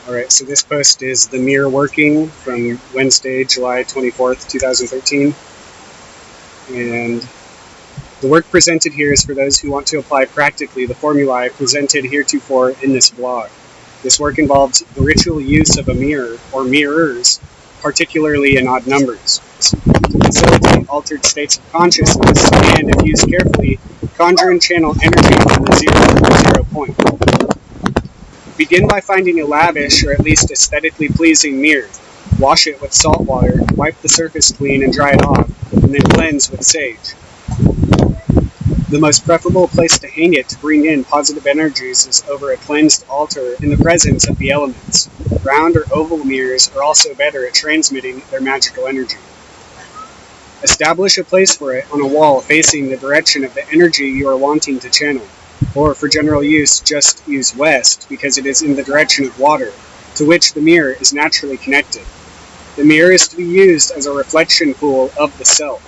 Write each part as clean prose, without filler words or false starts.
Alright, so this post is the mirror working from Wednesday, July 24th, 2013. And the work presented here is for those who want to apply practically the formulae presented heretofore in this blog. This work involves the ritual use of a mirror, or mirrors, particularly in odd numbers, to facilitate altered states of consciousness and, if used carefully, conjure and channel energy from the 0 point. Begin by finding a lavish, or at least aesthetically pleasing mirror. Wash it with salt water, wipe the surface clean and dry it off, and then cleanse with sage. The most preferable place to hang it to bring in positive energies is over a cleansed altar in the presence of the elements. Round or oval mirrors are also better at transmitting their magical energy. Establish a place for it on a wall facing the direction of the energy you are wanting to channel. Or, for general use, just use west because it is in the direction of water, to which the mirror is naturally connected. The mirror is to be used as a reflection pool of the self.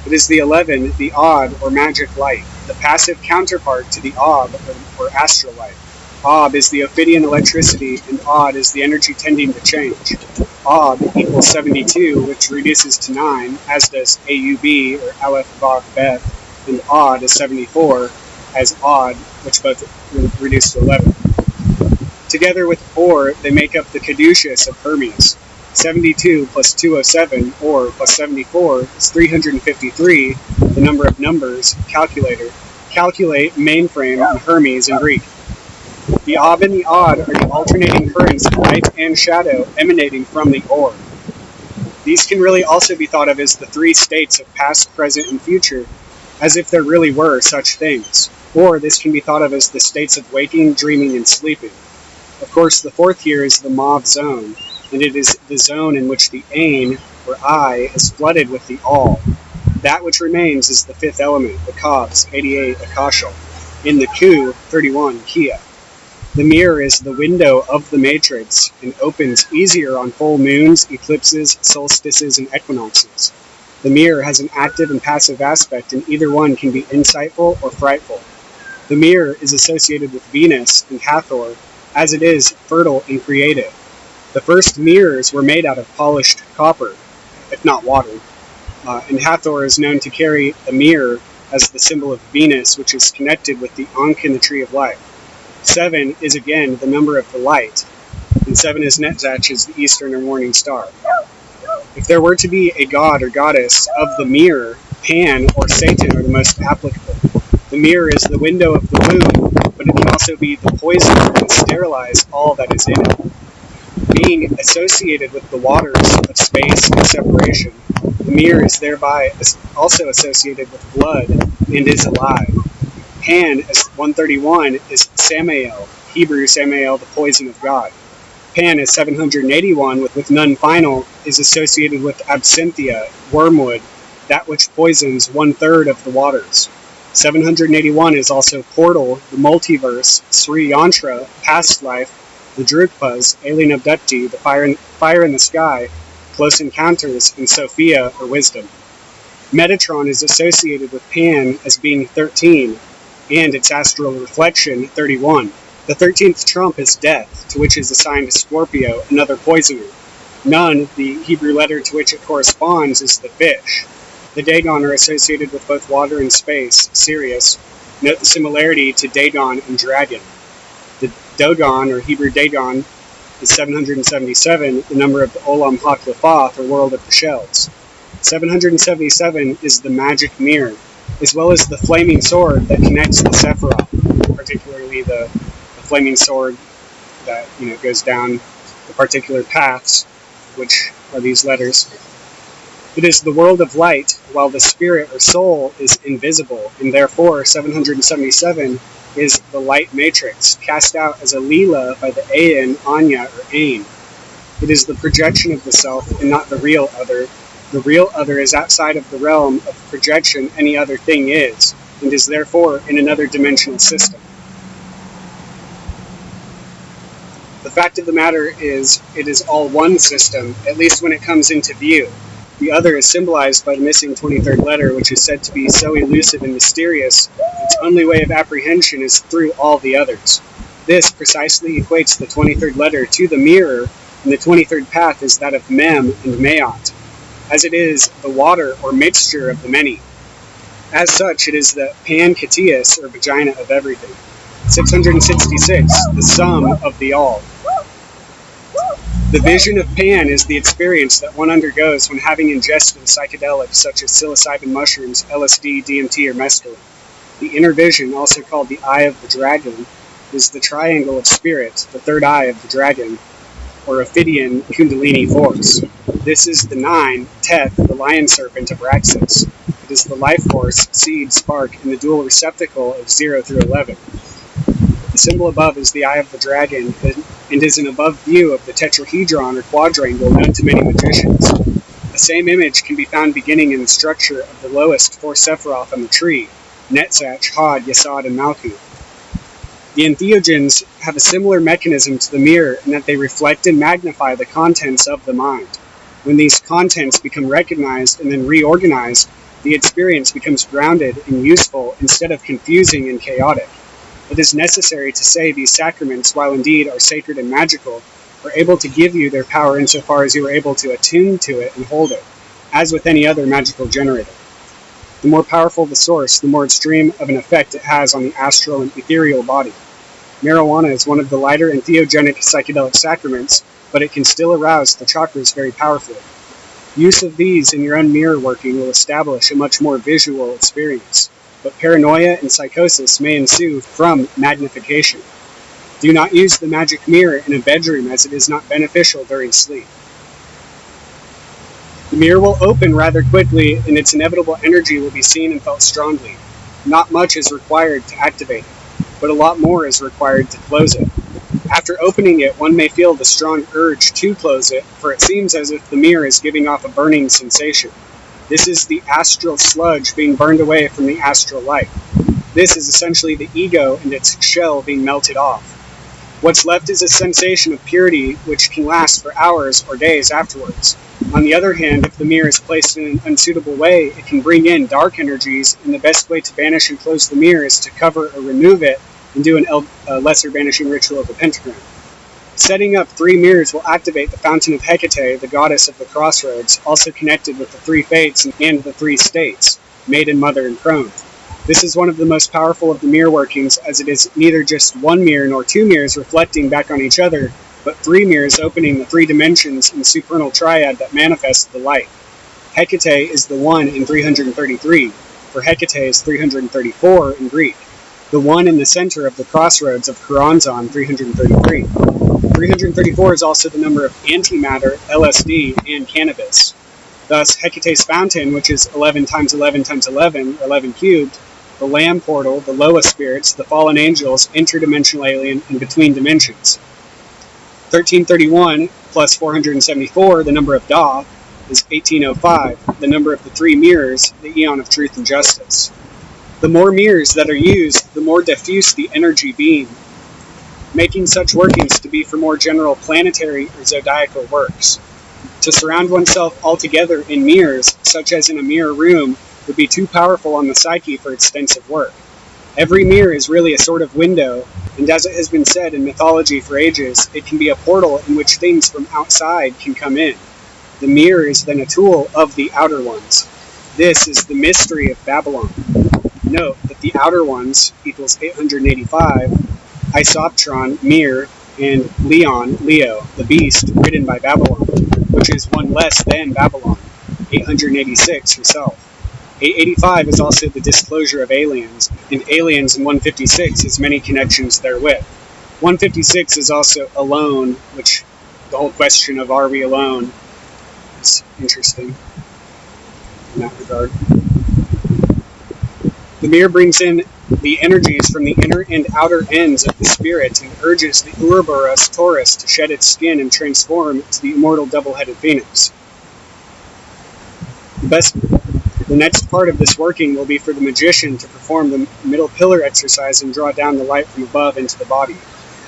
It is the 11, the odd or magic light, the passive counterpart to the ob or astral light. Ob is the Ophidian electricity, and odd is the energy tending to change. Ob equals 72, which reduces to 9, as does AUB or Aleph Vav Beth, and odd is 74, as odd, which both reduce to 11. Together with or, they make up the caduceus of Hermes. 72 plus 207, or plus 74, is 353, the number of numbers, calculator. Calculate, mainframe, and Hermes in Greek. The ob and the odd are the alternating currents of light and shadow emanating from the or. These can really also be thought of as the three states of past, present, and future, as if there really were such things. Or this can be thought of as the states of waking, dreaming, and sleeping. Of course, the fourth here is the mauve zone, and it is the zone in which the ain, or I, is flooded with the all. That which remains is the fifth element, the kavs, 88, akashal. In the ku, 31, kia. The mirror is the window of the matrix and opens easier on full moons, eclipses, solstices, and equinoxes. The mirror has an active and passive aspect, and either one can be insightful or frightful. The mirror is associated with Venus and Hathor, as it is fertile and creative. The first mirrors were made out of polished copper, if not water, and Hathor is known to carry the mirror as the symbol of Venus, which is connected with the Ankh in the Tree of Life. 7 is again the number of the light, and 7 is Netzach, is the eastern or morning star. If there were to be a god or goddess of the mirror, Pan or Satan are the most applicable. The mirror is the window of the womb, but it can also be the poisoner and sterilize all that is in it. Being associated with the waters of space and separation, the mirror is thereby also associated with blood and is alive. Pan, as 131, is Samael, Hebrew Samael, the poison of God. Pan, as 781, with none final, is associated with absinthia, wormwood, that which poisons 1/3 of the waters. 781 is also Portal, the multiverse, Sri Yantra, past life, the Drukpas, alien abductee, the fire in the sky, close encounters, and Sophia, or wisdom. Metatron is associated with Pan as being 13, and its astral reflection, 31. The 13th trump is death, to which is assigned Scorpio, another poisoner. Nun, the Hebrew letter to which it corresponds, is the fish. The Dagon are associated with both water and space, Sirius. Note the similarity to Dagon and dragon. The Dogon, or Hebrew Dagon, is 777, the number of the Olam HaKlafoth, or world of the shells. 777 is the magic mirror, as well as the flaming sword that connects the Sephiroth, particularly the flaming sword that goes down the particular paths, which are these letters. It is the world of light, while the spirit or soul is invisible, and therefore 777 is the light matrix, cast out as a lila by the Ain, Anya, or Ain. It is the projection of the self, and not the real other. The real other is outside of the realm of projection any other thing is, and is therefore in another dimensional system. The fact of the matter is, it is all one system, at least when it comes into view. The other is symbolized by the missing 23rd letter, which is said to be so elusive and mysterious, its only way of apprehension is through all the others. This precisely equates the 23rd letter to the mirror, and the 23rd path is that of Mem and Mayat, as it is the water or mixture of the many. As such, it is the Pan-Katias, or vagina of everything. 666, the sum of the all. The vision of Pan is the experience that one undergoes when having ingested a psychedelic such as psilocybin mushrooms, LSD, DMT, or mescaline. The inner vision, also called the eye of the dragon, is the triangle of spirit, the third eye of the dragon, or Ophidian Kundalini force. This is the 9, Teth, the lion serpent of Raxus. It is the life force, seed, spark, and the dual receptacle of 0 through 11. The symbol above is the eye of the dragon, and is an above view of the tetrahedron or quadrangle known to many magicians. The same image can be found beginning in the structure of the lowest 4 Sephiroth on the tree, Netzach, Hod, Yesod, and Malkuth. The entheogens have a similar mechanism to the mirror in that they reflect and magnify the contents of the mind. When these contents become recognized and then reorganized, the experience becomes grounded and useful instead of confusing and chaotic. It is necessary to say these sacraments, while indeed are sacred and magical, are able to give you their power insofar as you are able to attune to it and hold it, as with any other magical generator. The more powerful the source, the more extreme of an effect it has on the astral and ethereal body. Marijuana is one of the lighter entheogenic psychedelic sacraments, but it can still arouse the chakras very powerfully. Use of these in your own mirror working will establish a much more visual experience, but paranoia and psychosis may ensue from magnification. Do not use the magic mirror in a bedroom, as it is not beneficial during sleep. The mirror will open rather quickly, and its inevitable energy will be seen and felt strongly. Not much is required to activate it, but a lot more is required to close it. After opening it, one may feel the strong urge to close it, for it seems as if the mirror is giving off a burning sensation. This is the astral sludge being burned away from the astral light. This is essentially the ego and its shell being melted off. What's left is a sensation of purity which can last for hours or days afterwards. On the other hand, if the mirror is placed in an unsuitable way, it can bring in dark energies, and the best way to banish and close the mirror is to cover or remove it and do a lesser banishing ritual of the pentagram. Setting up 3 mirrors will activate the fountain of Hecate, the goddess of the crossroads, also connected with the 3 fates and the 3 states, maiden, mother, and crone. This is one of the most powerful of the mirror workings, as it is neither just 1 mirror nor 2 mirrors reflecting back on each other, but 3 mirrors opening the 3 dimensions in the supernal triad that manifests the light. Hecate is the 1 in 333, for Hecate is 334 in Greek. The 1 in the center of the crossroads of Choronzon, 333. 334 is also the number of antimatter, LSD, and cannabis. Thus, Hecate's fountain, which is 11 times 11 times 11, or 11 cubed, the Lamb portal, the Loa spirits, the fallen angels, interdimensional alien, and between dimensions. 1331 plus 474, the number of Da, is 1805, the number of the 3 mirrors, the eon of truth and justice. The more mirrors that are used, the more diffuse the energy beam, making such workings to be for more general planetary or zodiacal works. To surround oneself altogether in mirrors, such as in a mirror room, would be too powerful on the psyche for extensive work. Every mirror is really a sort of window, and as it has been said in mythology for ages, it can be a portal in which things from outside can come in. The mirror is then a tool of the outer ones. This is the mystery of Babylon. Note that the outer ones equals 885, Isoptron, Mir, and Leon, Leo, the beast, ridden by Babylon, which is 1 less than Babylon, 886 herself. 885 is also the disclosure of aliens, and aliens in 156 has many connections therewith. 156 is also alone, which the whole question of are we alone is interesting in that regard. The mirror brings in the energies from the inner and outer ends of the spirit and urges the Ouroboros Taurus to shed its skin and transform to the immortal double-headed phoenix. The next part of this working will be for the magician to perform the middle pillar exercise and draw down the light from above into the body.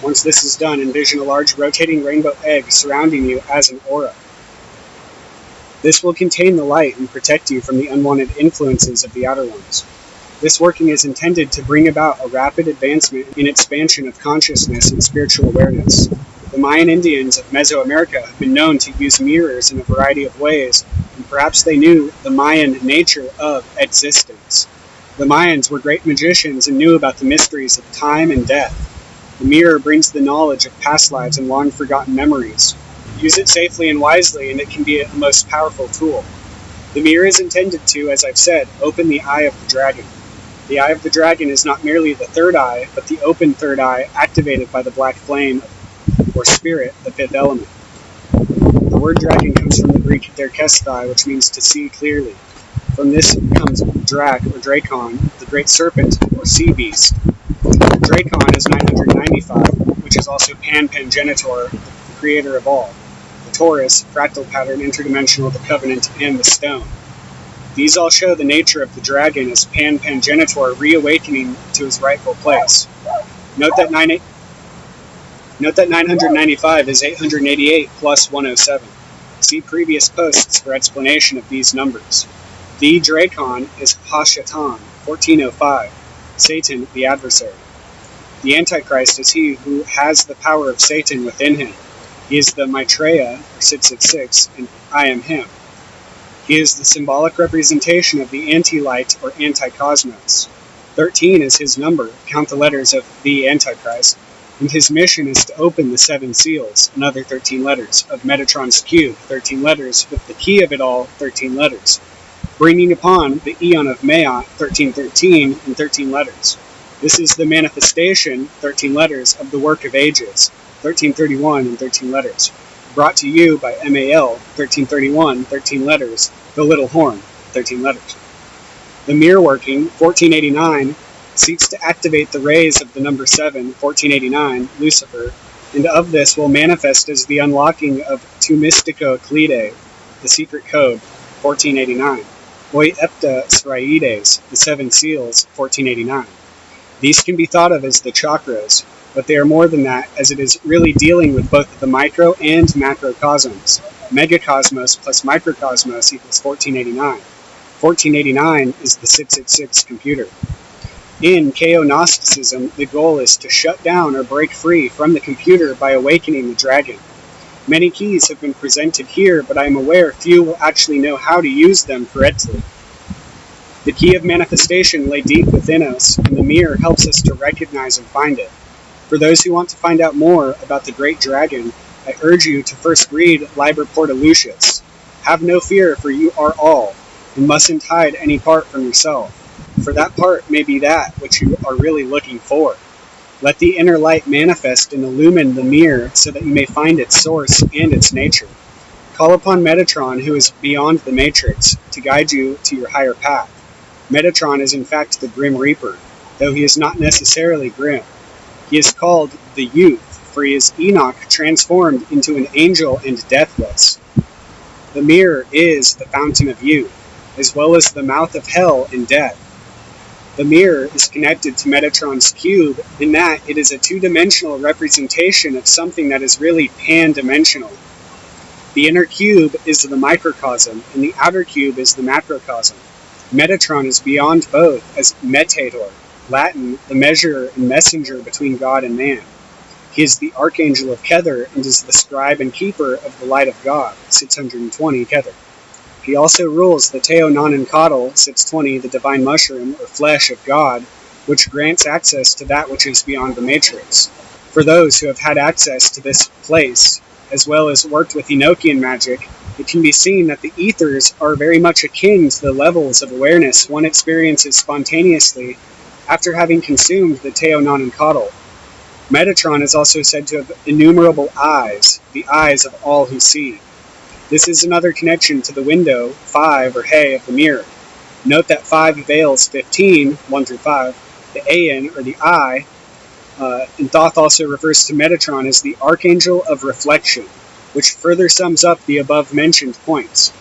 Once this is done, envision a large rotating rainbow egg surrounding you as an aura. This will contain the light and protect you from the unwanted influences of the outer ones. This working is intended to bring about a rapid advancement in expansion of consciousness and spiritual awareness. The Mayan Indians of Mesoamerica have been known to use mirrors in a variety of ways, and perhaps they knew the Mayan nature of existence. The Mayans were great magicians and knew about the mysteries of time and death. The mirror brings the knowledge of past lives and long-forgotten memories. Use it safely and wisely, and it can be a most powerful tool. The mirror is intended to, as I've said, open the eye of the dragon. The eye of the dragon is not merely the third eye, but the open third eye activated by the black flame, or spirit, the fifth element. The word dragon comes from the Greek derkesthai, which means to see clearly. From this comes Drak, or Drakon, the great serpent, or sea beast. Drakon is 995, which is also Pan-Pangenitor, the creator of all. The Taurus, fractal pattern, interdimensional, the covenant, and the stone. These all show the nature of the dragon as Pan-Pangenitor reawakening to his rightful place. Note that 995 is 888 plus 107. See previous posts for explanation of these numbers. The Drakon is Hashatan, 1405, Satan the adversary. The Antichrist is he who has the power of Satan within him. He is the Maitreya, or 666, and I am him. He is the symbolic representation of the anti-light or anti-cosmos. 13 is his number, count the letters of the Antichrist, and his mission is to open the 7 seals, another 13 letters, of Metatron's cube, 13 letters, with the key of it all, 13 letters, bringing upon the Eon of Maat, 1313, and 13 letters. This is the manifestation, 13 letters, of the work of ages, 1331 and 13 letters, brought to you by MAL, 1331, 13 letters, the little horn, 13 letters. The mirror working, 1489, seeks to activate the rays of the number 7, 1489, Lucifer, and of this will manifest as the unlocking of Tu Mystico Clide, the secret code, 1489, Oi Epta Sraides, the 7 seals, 1489. These can be thought of as the chakras, but they are more than that, as it is really dealing with both the micro and macrocosms. Megacosmos plus microcosmos equals 1489. 1489 is the 666 computer. In Chaos-Gnosticism, the goal is to shut down or break free from the computer by awakening the dragon. Many keys have been presented here, but I am aware few will actually know how to use them correctly. The key of manifestation lay deep within us, and the mirror helps us to recognize and find it. For those who want to find out more about the great dragon, I urge you to first read Liber Porta Lucis. Have no fear, for you are all, and mustn't hide any part from yourself, for that part may be that which you are really looking for. Let the inner light manifest and illumine the mirror so that you may find its source and its nature. Call upon Metatron, who is beyond the matrix, to guide you to your higher path. Metatron is in fact the Grim Reaper, though he is not necessarily grim. He is called the Youth, for he is Enoch transformed into an angel and deathless. The mirror is the fountain of youth, as well as the mouth of hell and death. The mirror is connected to Metatron's cube in that it is a two-dimensional representation of something that is really pan-dimensional. The inner cube is the microcosm, and the outer cube is the macrocosm. Metatron is beyond both as Metator, Latin, the measurer and messenger between God and man. He is the archangel of Kether and is the scribe and keeper of the light of God, 620 Kether. He also rules the Teo Nonankadal, 620, the divine mushroom, or flesh of God, which grants access to that which is beyond the matrix. For those who have had access to this place, as well as worked with Enochian magic, it can be seen that the ethers are very much akin to the levels of awareness one experiences spontaneously after having consumed the Teo Nonankadal. Metatron is also said to have innumerable eyes, the eyes of all who see. This is another connection to the window, 5, or He, of the mirror. Note that 5 veils 15, 1 through 5. The Aeon, or the eye, in Thoth also refers to Metatron as the Archangel of Reflection, which further sums up the above-mentioned points.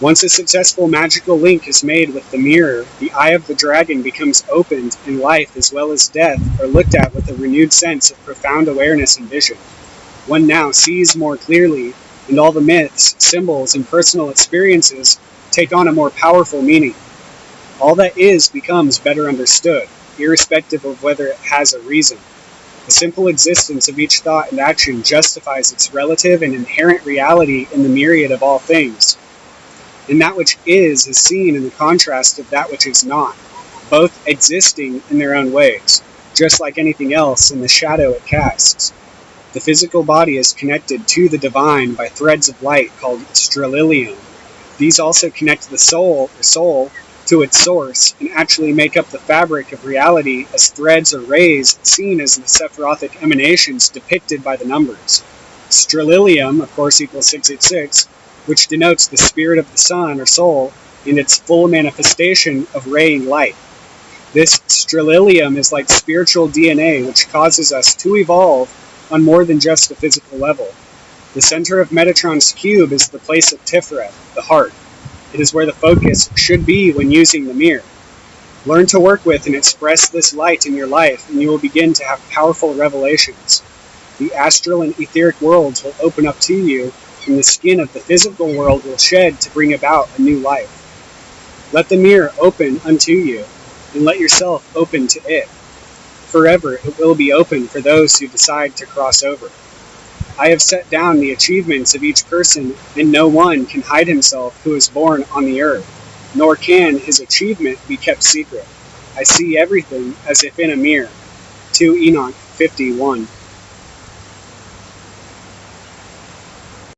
Once a successful magical link is made with the mirror, the eye of the dragon becomes opened, and life as well as death are looked at with a renewed sense of profound awareness and vision. One now sees more clearly, and all the myths, symbols, and personal experiences take on a more powerful meaning. All that is becomes better understood, irrespective of whether it has a reason. The simple existence of each thought and action justifies its relative and inherent reality in the myriad of all things. And that which is seen in the contrast of that which is not, both existing in their own ways, just like anything else in the shadow it casts. The physical body is connected to the divine by threads of light called stellium. These also connect the soul, or soul, to its source and actually make up the fabric of reality as threads or rays seen as the Sephirothic emanations depicted by the numbers. Stellium, of course, equals 666, which denotes the spirit of the sun or soul in its full manifestation of ray light. This stellium is like spiritual DNA, which causes us to evolve on more than just a physical level. The center of Metatron's cube is the place of Tiferet, the heart. It is where the focus should be when using the mirror. Learn to work with and express this light in your life, and you will begin to have powerful revelations. The astral and etheric worlds will open up to you, and the skin of the physical world will shed to bring about a new life. Let the mirror open unto you, and let yourself open to it. Forever it will be open for those who decide to cross over. I have set down the achievements of each person, and no one can hide himself who is born on the earth, nor can his achievement be kept secret. I see everything as if in a mirror. 2 Enoch 51.